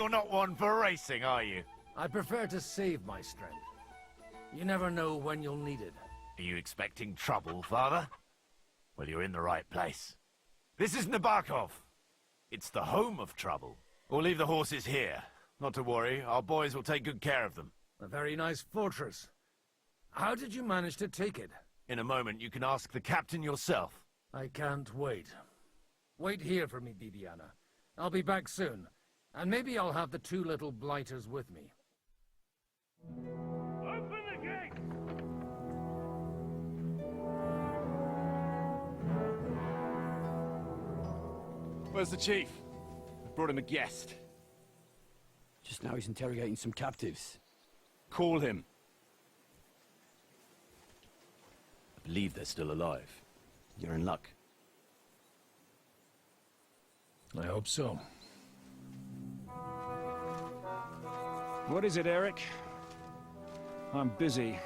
you're not one for racing, are you? I prefer to save my strength. You never know when you'll need it. Are you expecting trouble, Father? Well, you're in the right place. This is Nabokov. It's the home of trouble. We'll leave the horses here. Not to worry, our boys will take good care of them. A very nice fortress. How did you manage to take it? In a moment, you can ask the captain yourself. I can't wait. Wait here for me, Bibiana. I'll be back soon. And maybe I'll have the two little blighters with me. Open the gate! Where's the chief? I brought him a guest. Just now he's interrogating some captives. Call him. I believe they're still alive. You're in luck. I hope so. What is it, Eric? I'm busy.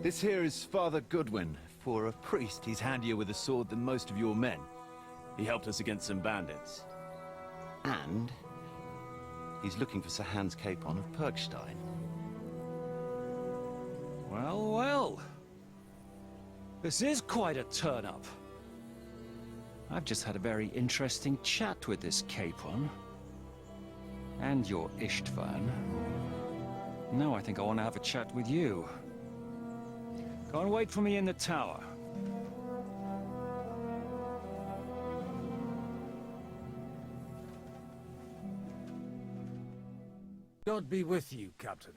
This here is Father Goodwin. For a priest, he's handier with a sword than most of your men. He helped us against some bandits. And he's looking for Sir Hans Capon of Perkstein. Well, well. This is quite a turn-up. I've just had a very interesting chat with this Capon. And your Istvan. Now I think I want to have a chat with you. Go and wait for me in the tower. God be with you, Captain.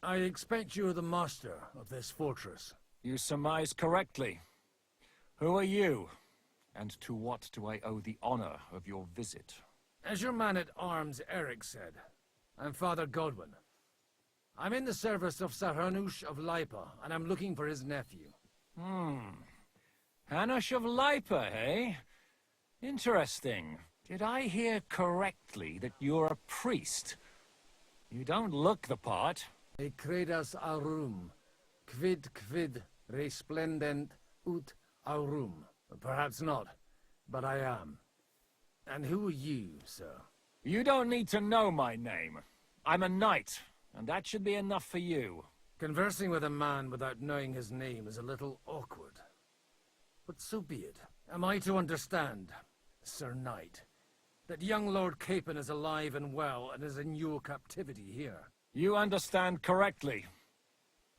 I expect you're the master of this fortress. You surmise correctly. Who are you? And to what do I owe the honor of your visit? As your man-at-arms Eric said, I'm Father Godwin. I'm in the service of Sir Hanush of Lipa, and I'm looking for his nephew. Hanush of Lipa, eh? Interesting. Did I hear correctly that you're a priest? You don't look the part. E credas aurum, quid resplendent ut aurum. Perhaps not, but I am. And who are you, sir? You don't need to know my name. I'm a knight, and that should be enough for you. Conversing with a man without knowing his name is a little awkward. But so be it. Am I to understand, Sir Knight, that young Lord Capon is alive and well and is in your captivity here? You understand correctly.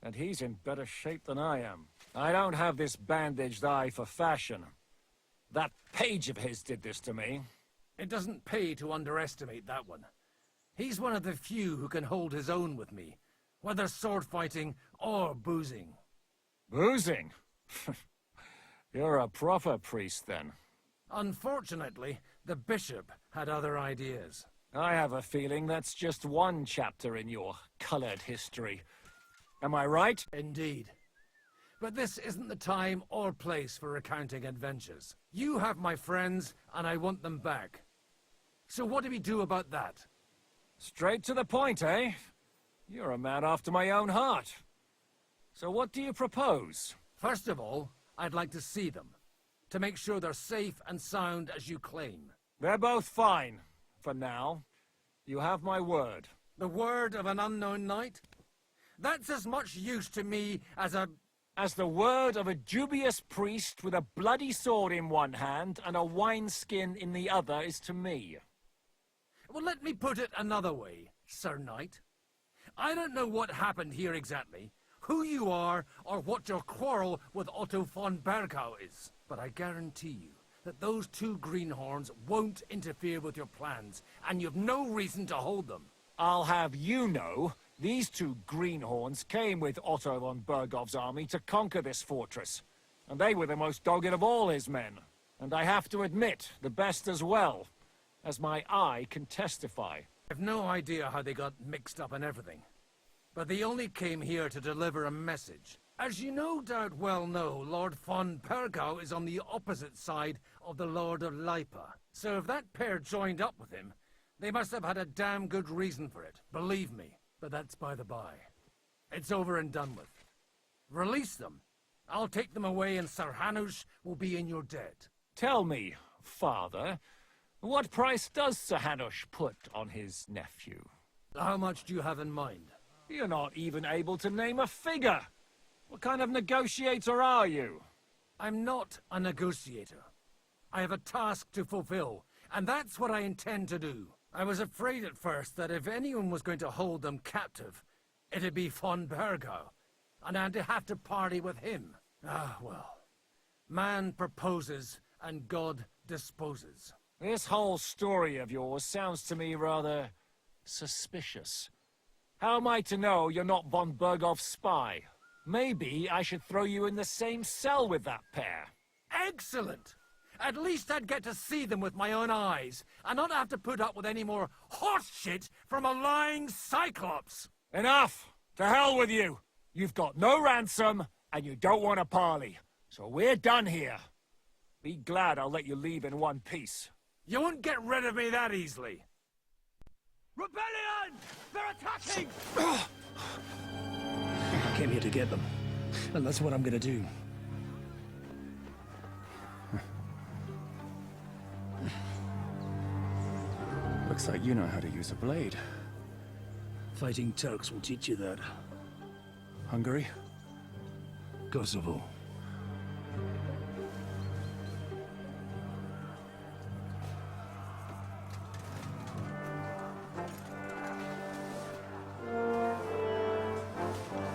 And he's in better shape than I am. I don't have this bandaged eye for fashion. That page of his did this to me. It doesn't pay to underestimate that one. He's one of the few who can hold his own with me, whether sword fighting or boozing. Boozing? You're a proper priest, then. Unfortunately, the bishop had other ideas. I have a feeling that's just one chapter in your colored history. Am I right? Indeed. But this isn't the time or place for recounting adventures. You have my friends, and I want them back. So what do we do about that? Straight to the point, eh? You're a man after my own heart. So what do you propose? First of all, I'd like to see them, to make sure they're safe and sound as you claim. They're both fine, for now. You have my word. The word of an unknown knight? That's as much use to me as the word of a dubious priest with a bloody sword in one hand and a wineskin in the other is to me. Well, let me put it another way, Sir Knight. I don't know what happened here exactly, who you are, or what your quarrel with Otto von Bergau is. But I guarantee you that those two greenhorns won't interfere with your plans, and you've no reason to hold them. I'll have you know, these two greenhorns came with Otto von Bergov's army to conquer this fortress. And they were the most dogged of all his men. And I have to admit, the best as well, as my eye can testify. I've no idea how they got mixed up in everything. But they only came here to deliver a message. As you no doubt well know, Lord von Bergau is on the opposite side of the Lord of Lipa. So if that pair joined up with him, they must have had a damn good reason for it, believe me. But that's by the by. It's over and done with. Release them, I'll take them away and Sir Hanush will be in your debt. Tell me, father, what price does Sir Hanush put on his nephew? How much do you have in mind? You're not even able to name a figure. What kind of negotiator are you? I'm not a negotiator. I have a task to fulfill, and that's what I intend to do. I was afraid at first that if anyone was going to hold them captive, it'd be von Bergau, and I'd have to party with him. Ah, well. Man proposes, and God disposes. This whole story of yours sounds to me rather suspicious. How am I to know you're not von Bergov's spy? Maybe I should throw you in the same cell with that pair. Excellent! At least I'd get to see them with my own eyes, and not have to put up with any more horse shit from a lying cyclops! Enough! To hell with you! You've got no ransom, and you don't want a parley. So we're done here. Be glad I'll let you leave in one piece. You won't get rid of me that easily. Rebellion! They're attacking! I came here to get them. And that's what I'm gonna do. Looks like you know how to use a blade. Fighting Turks will teach you that. Hungary? Kosovo.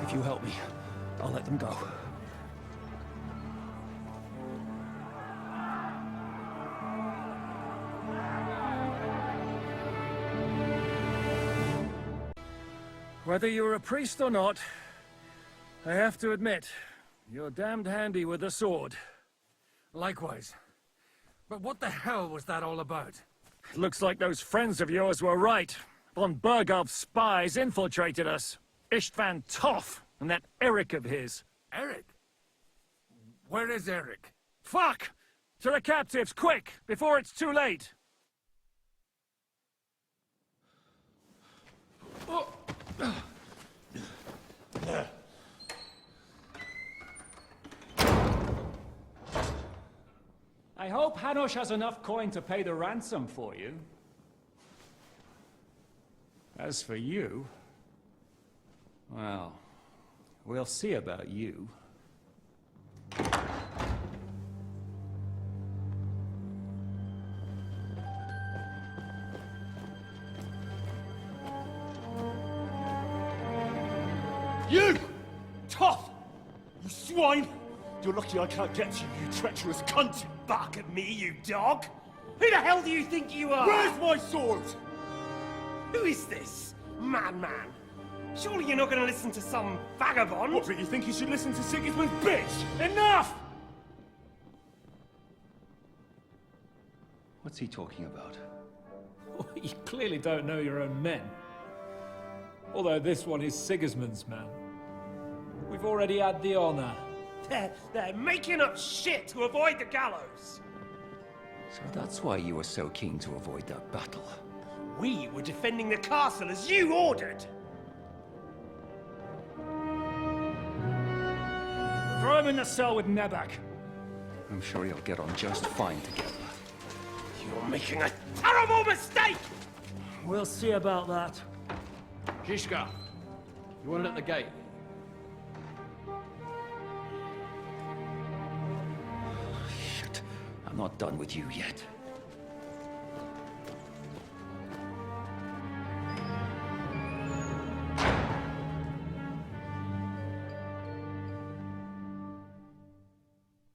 If you help me, I'll let them go. Whether you're a priest or not, I have to admit, you're damned handy with a sword. Likewise. But what the hell was that all about? Looks like those friends of yours were right. Von Bergov's spies infiltrated us. Istvan Toff and that Eric of his. Eric? Where is Eric? Fuck! To the captives, quick, before it's too late! I hope Hanush has enough coin to pay the ransom for you. As for you, well, we'll see about you. You! Tough! You swine! You're lucky I can't get to you, you treacherous cunt! Bark at me, you dog! Who the hell do you think you are? Where's my sword? Who is this? Madman! Surely you're not gonna listen to some vagabond? What, but you think you should listen to Sigismund's bitch? Enough! What's he talking about? You clearly don't know your own men. Although this one is Sigismund's man. We've already had the honor. They're making up shit to avoid the gallows! So that's why you were so keen to avoid that battle. We were defending the castle as you ordered! Throw him in the cell with Nebak. I'm sure you'll get on just fine together. You're making a terrible mistake! We'll see about that. Zhishka, you want it at the gate? Shit, I'm not done with you yet.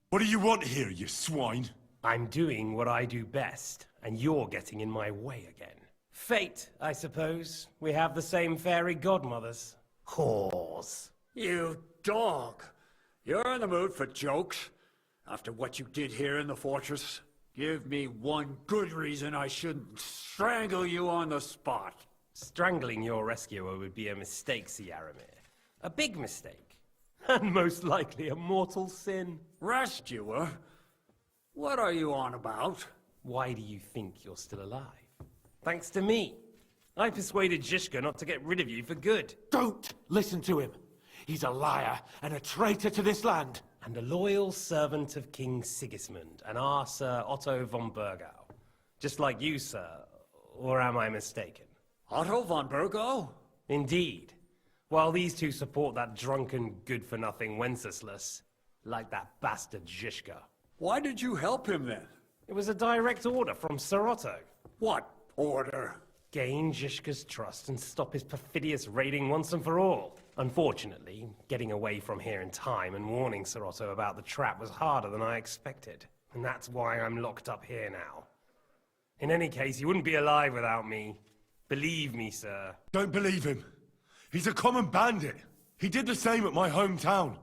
What do you want here, you swine? I'm doing what I do best, and you're getting in my way again. Fate, I suppose. We have the same fairy godmothers. Whores. You dog! You're in the mood for jokes? After what you did here in the fortress? Give me one good reason I shouldn't strangle you on the spot. Strangling your rescuer would be a mistake, Sierramir. A big mistake. And most likely a mortal sin. Rescuer? What are you on about? Why do you think you're still alive? Thanks to me. I persuaded Zhishka not to get rid of you for good. Don't listen to him. He's a liar and a traitor to this land. and a loyal servant of King Sigismund and our Sir Otto von Burgau. Just like you, sir, or am I mistaken? Otto von Burgau? Indeed. While these two support that drunken, good-for-nothing Wenceslas, like that bastard Zizka. Why did you help him then? It was a direct order from Sir Otto. What order? Gain Zizka's trust and stop his perfidious raiding once and for all. Unfortunately, getting away from here in time and warning Sir Otto about the trap was harder than I expected. And that's why I'm locked up here now. In any case, you wouldn't be alive without me. Believe me, sir. Don't believe him. He's a common bandit. He did the same at my hometown.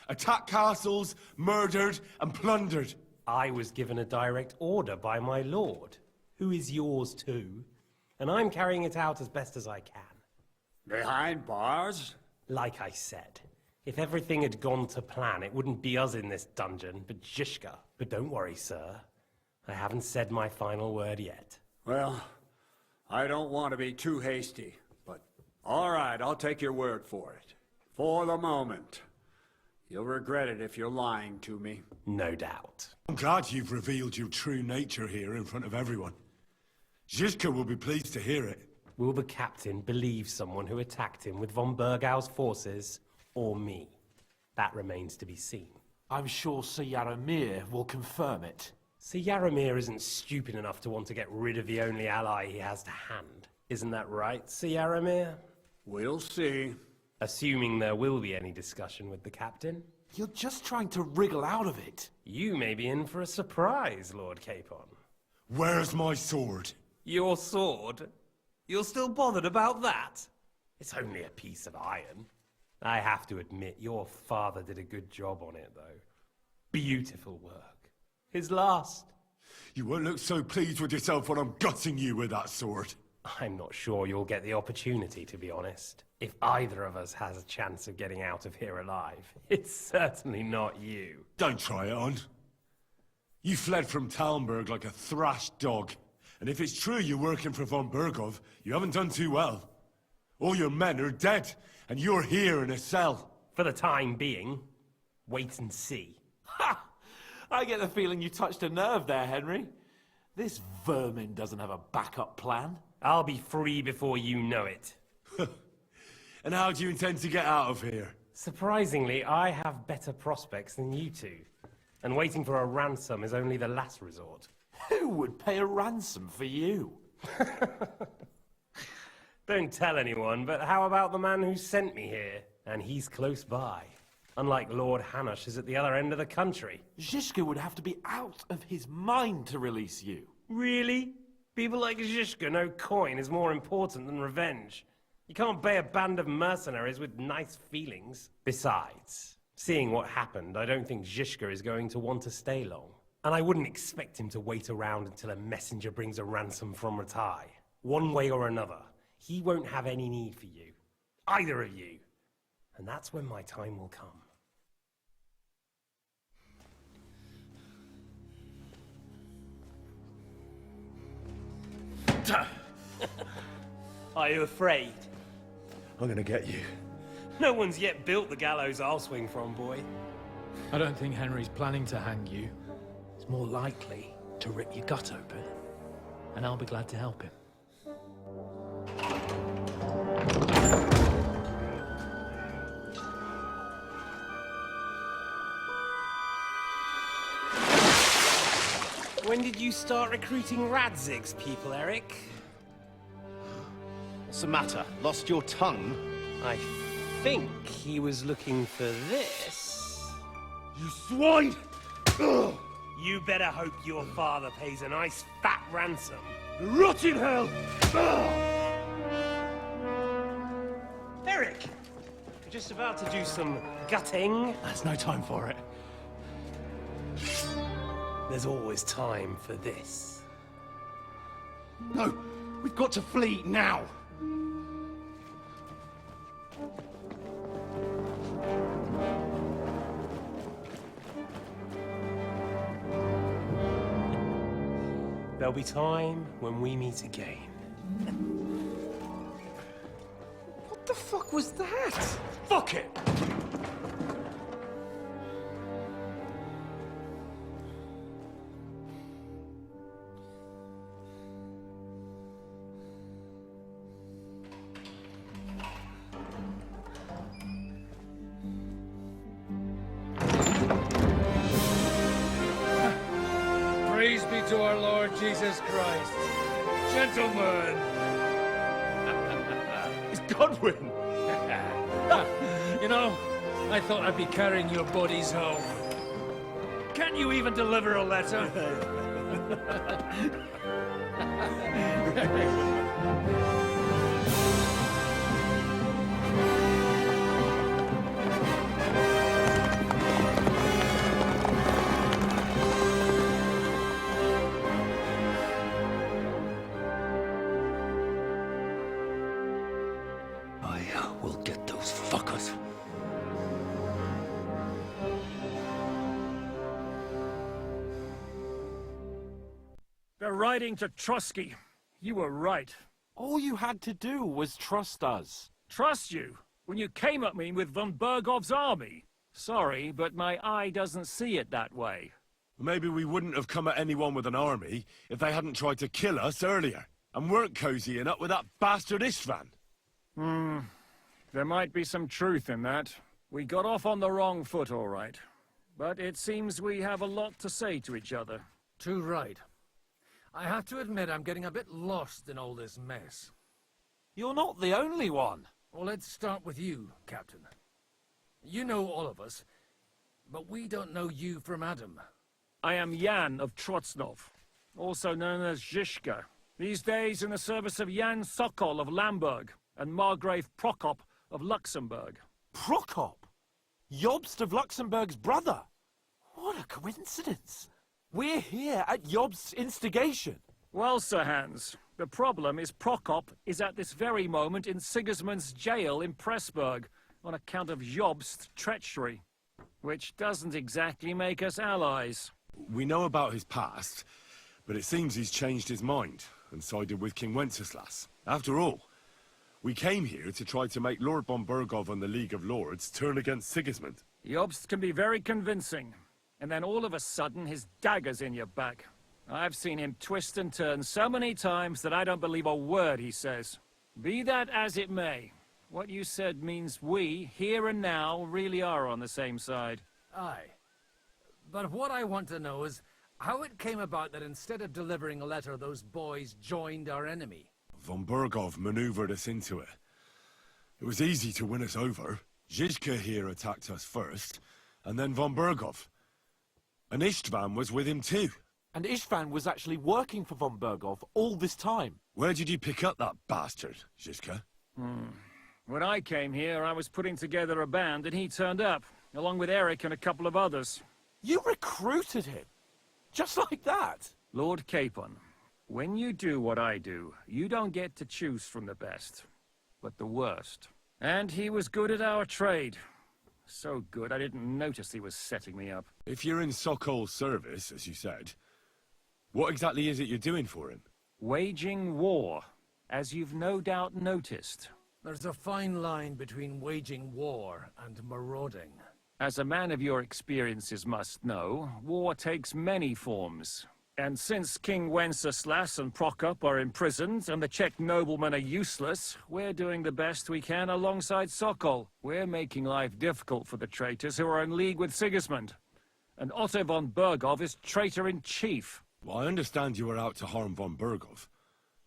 Attacked castles, murdered, and plundered. I was given a direct order by my lord, who is yours too, and I'm carrying it out as best as I can. Behind bars? Like I said, if everything had gone to plan, it wouldn't be us in this dungeon, but Zizka. But don't worry, sir. I haven't said my final word yet. Well, I don't want to be too hasty, but all right, I'll take your word for it. For the moment. You'll regret it if you're lying to me. No doubt. I'm glad you've revealed your true nature here in front of everyone. Zizka will be pleased to hear it. Will the captain believe someone who attacked him with von Burgau's forces, or me? That remains to be seen. I'm sure Sir Yaramir will confirm it. Sir Yaramir isn't stupid enough to want to get rid of the only ally he has to hand. Isn't that right, Sir Yaramir? We'll see. Assuming there will be any discussion with the captain. You're just trying to wriggle out of it. You may be in for a surprise, Lord Capon. Where's my sword? Your sword? You're still bothered about that? It's only a piece of iron. I have to admit, your father did a good job on it, though. Beautiful work. His last. You won't look so pleased with yourself when I'm gutting you with that sword. I'm not sure you'll get the opportunity, to be honest. If either of us has a chance of getting out of here alive, it's certainly not you. Don't try it on. You fled from Talmberg like a thrashed dog. And if it's true you're working for von Burgov, you haven't done too well. All your men are dead, and you're here in a cell. For the time being, wait and see. Ha! I get the feeling you touched a nerve there, Henry. This vermin doesn't have a backup plan. I'll be free before you know it. And how do you intend to get out of here? Surprisingly, I have better prospects than you two. And waiting for a ransom is only the last resort. Who would pay a ransom for you? Don't tell anyone, but how about the man who sent me here? And he's close by. Unlike Lord Hanush is at the other end of the country. Zizka would have to be out of his mind to release you. Really? People like Zizka know coin is more important than revenge. You can't pay a band of mercenaries with nice feelings. Besides, seeing what happened, I don't think Zizka is going to want to stay long. And I wouldn't expect him to wait around until a messenger brings a ransom from Ratai. One way or another, he won't have any need for you. Either of you. And that's when my time will come. Are you afraid? I'm gonna get you. No one's yet built the gallows I'll swing from, boy. I don't think Henry's planning to hang you. It's more likely to rip your gut open. And I'll be glad to help him. When did you start recruiting Radzig's people, Eric? What's the matter? Lost your tongue? I think he was looking for this. You swine! Ugh! You better hope your father pays a nice fat ransom. Rot in hell! Ugh! Eric! We're just about to do some gutting. There's no time for it. There's always time for this. No! We've got to flee now! There'll be time when we meet again. What the fuck was that? Fuck it! be to our Lord Jesus Christ. Gentlemen! It's Godwin! You know, I thought I'd be carrying your bodies home. Can you even deliver a letter? I will get those fuckers. They're riding to Trusky. You were right. All you had to do was trust us. Trust you? When you came at me with von Bergov's army? Sorry, but my eye doesn't see it that way. Maybe we wouldn't have come at anyone with an army if they hadn't tried to kill us earlier, and weren't cozying up with that bastard Istvan. There might be some truth in that. We got off on the wrong foot, all right. But it seems we have a lot to say to each other. Too right. I have to admit I'm getting a bit lost in all this mess. You're not the only one. Well, let's start with you, Captain. You know all of us, but we don't know you from Adam. I am Jan of Trotsnov, also known as Zhishka. These days in the service of Jan Sokol of Lamberg and Margrave Prokop of Luxembourg. Prokop? Jobst of Luxembourg's brother? What a coincidence. We're here at Jobst's instigation. Well, Sir Hans, the problem is Prokop is at this very moment in Sigismund's jail in Pressburg on account of Jobst's treachery, which doesn't exactly make us allies. We know about his past, but it seems he's changed his mind and sided with King Wenceslas. After all, we came here to try to make Lord von Bergov and the League of Lords turn against Sigismund. Jobst can be very convincing, and then all of a sudden his dagger's in your back. I've seen him twist and turn so many times that I don't believe a word he says. Be that as it may, what you said means we, here and now, really are on the same side. Aye. But what I want to know is how it came about that instead of delivering a letter, those boys joined our enemy. Von Bergov maneuvered us into it. It was easy to win us over. Zhizka here attacked us first, and then von Bergov. And Istvan was with him too. And Istvan was actually working for von Bergov all this time. Where did you pick up that bastard, Zhizka? When I came here, I was putting together a band, and he turned up, along with Eric and a couple of others. You recruited him? Just like that? Lord Capon, when you do what I do, you don't get to choose from the best, but the worst. And he was good at our trade. So good, I didn't notice he was setting me up. If you're in Sokol's service, as you said, what exactly is it you're doing for him? Waging war, as you've no doubt noticed. There's a fine line between waging war and marauding. As a man of your experiences must know, war takes many forms. And since King Wenceslas and Prokop are imprisoned and the Czech noblemen are useless, we're doing the best we can alongside Sokol. We're making life difficult for the traitors who are in league with Sigismund. And Otto von Bergov is traitor-in-chief. Well, I understand you were out to harm von Bergov,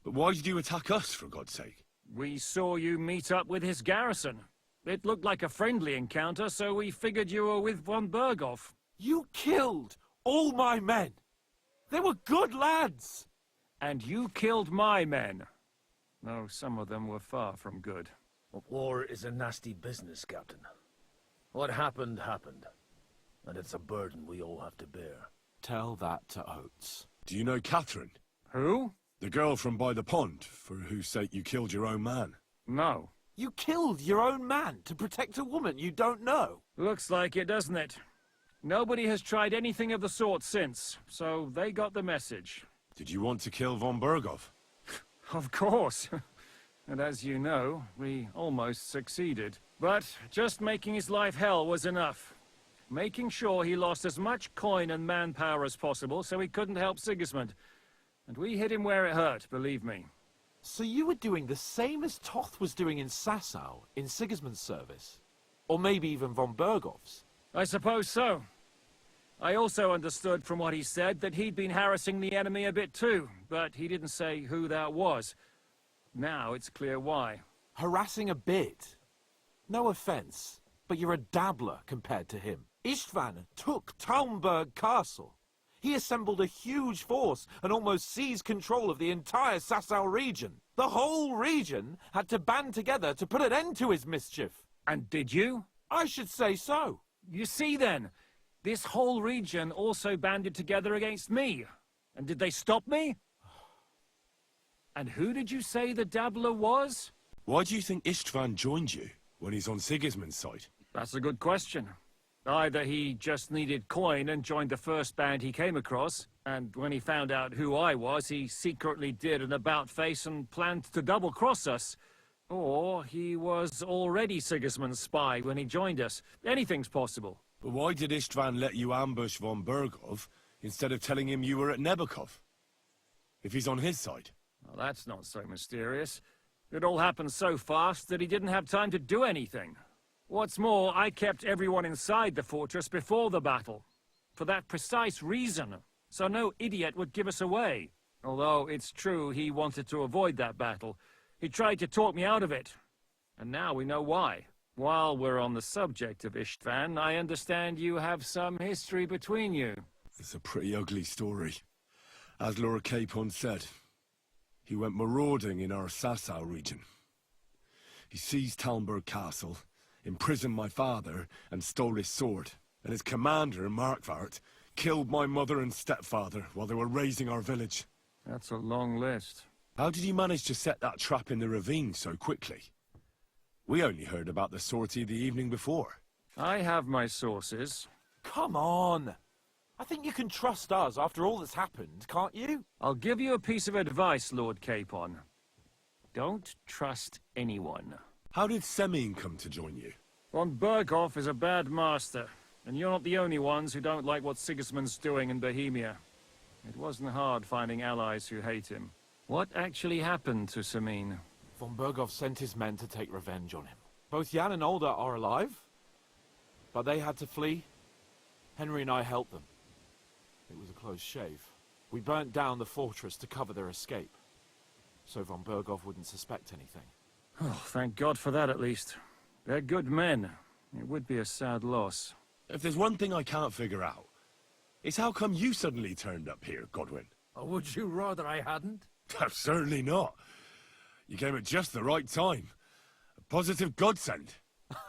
but why did you attack us, for God's sake? We saw you meet up with his garrison. It looked like a friendly encounter, so we figured you were with von Bergov. You killed all my men. They were good lads. And you killed my men. Though some of them were far from good. War is a nasty business, Captain. What happened, happened. And it's a burden we all have to bear. Tell that to Oates. Do you know Catherine? Who? The girl from by the pond, for whose sake you killed your own man. No. You killed your own man to protect a woman you don't know. Looks like it, doesn't it? Nobody has tried anything of the sort since, so they got the message. Did you want to kill von Bergov? Of course. And as you know, we almost succeeded. But just making his life hell was enough. Making sure he lost as much coin and manpower as possible so he couldn't help Sigismund. And we hit him where it hurt, believe me. So you were doing the same as Toth was doing in Sasau, in Sigismund's service? Or maybe even von Bergov's? I suppose so. I also understood from what he said that he'd been harassing the enemy a bit too, but he didn't say who that was. Now it's clear why. Harassing a bit? No offense, but you're a dabbler compared to him. Istvan took Talmberg Castle. He assembled a huge force and almost seized control of the entire Sasau region. The whole region had to band together to put an end to his mischief. And did you? I should say so. You see then, this whole region also banded together against me. And did they stop me? And who did you say the dabbler was? Why do you think Istvan joined you when he's on Sigismund's side? That's a good question. Either he just needed coin and joined the first band he came across, and when he found out who I was, he secretly did an about-face and planned to double-cross us. Or he was already Sigismund's spy when he joined us. Anything's possible. But why did Istvan let you ambush von Bergov instead of telling him you were at Nebakov? If he's on his side? Well, that's not so mysterious. It all happened so fast that he didn't have time to do anything. What's more, I kept everyone inside the fortress before the battle. For that precise reason. So no idiot would give us away. Although it's true he wanted to avoid that battle. He tried to talk me out of it. And now we know why. While we're on the subject of Istvan, I understand you have some history between you. It's a pretty ugly story. As Lord Capon said, he went marauding in our Sasau region. He seized Talmberg Castle, imprisoned my father, and stole his sword. And his commander, Markvart, killed my mother and stepfather while they were raising our village. That's a long list. How did he manage to set that trap in the ravine so quickly? We only heard about the sortie the evening before. I have my sources. Come on. I think you can trust us after all that's happened, can't you? I'll give you a piece of advice, Lord Capon. Don't trust anyone. How did Semyon come to join you? Von Berghoff is a bad master, and you're not the only ones who don't like what Sigismund's doing in Bohemia. It wasn't hard finding allies who hate him. What actually happened to Semyon? Von Berghoff sent his men to take revenge on him. Both Jan and Olda are alive, but they had to flee. Henry and I helped them. It was a close shave. We burnt down the fortress to cover their escape, so von Berghoff wouldn't suspect anything. Oh, thank God for that at least. They're good men. It would be a sad loss. If there's one thing I can't figure out, it's how come you suddenly turned up here, Godwin? Or would you rather I hadn't? Certainly not. You came at just the right time. A positive godsend.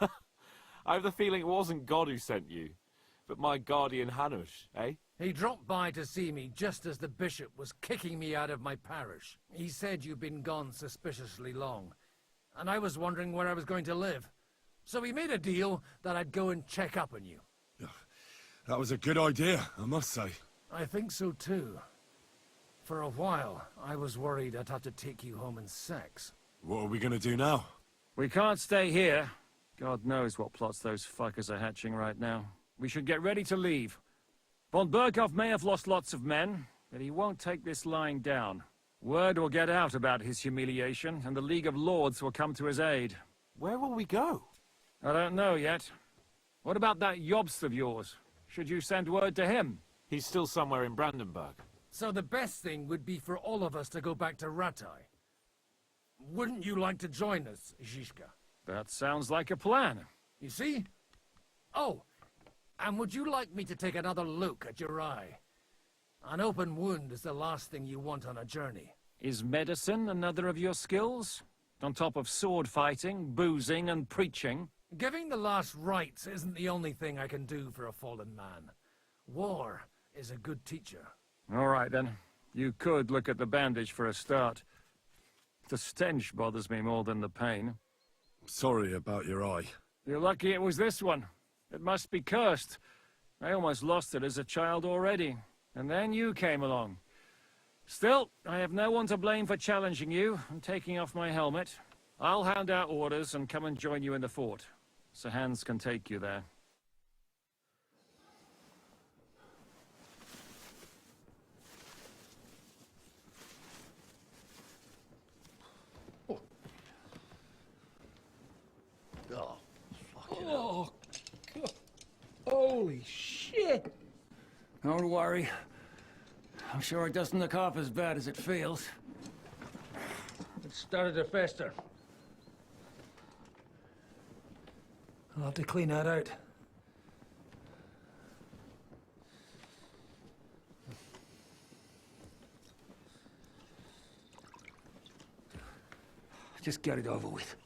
I have the feeling it wasn't God who sent you, but my guardian Hanush, eh? He dropped by to see me just as the bishop was kicking me out of my parish. He said you'd been gone suspiciously long, and I was wondering where I was going to live. So we made a deal that I'd go and check up on you. That was a good idea, I must say. I think so too. For a while, I was worried I'd have to take you home in sex. What are we gonna do now? We can't stay here. God knows what plots those fuckers are hatching right now. We should get ready to leave. Von Berghoff may have lost lots of men, but he won't take this lying down. Word will get out about his humiliation, and the League of Lords will come to his aid. Where will we go? I don't know yet. What about that Jobst of yours? Should you send word to him? He's still somewhere in Brandenburg. So the best thing would be for all of us to go back to Ratai. Wouldn't you like to join us, Zizka? That sounds like a plan. You see? Oh, and would you like me to take another look at your eye? An open wound is the last thing you want on a journey. Is medicine another of your skills? On top of sword fighting, boozing, and preaching? Giving the last rites isn't the only thing I can do for a fallen man. War is a good teacher. All right, then. You could look at the bandage for a start. The stench bothers me more than the pain. Sorry about your eye. You're lucky it was this one. It must be cursed. I almost lost it as a child already. And then you came along. Still, I have no one to blame for challenging you and taking off my helmet. I'll hand out orders and come and join you in the fort. Sir Hans can take you there. Oh, fucking hell. Holy shit! Don't worry. I'm sure it doesn't look half as bad as it feels. It started to fester. I'll have to clean that out. Just get it over with.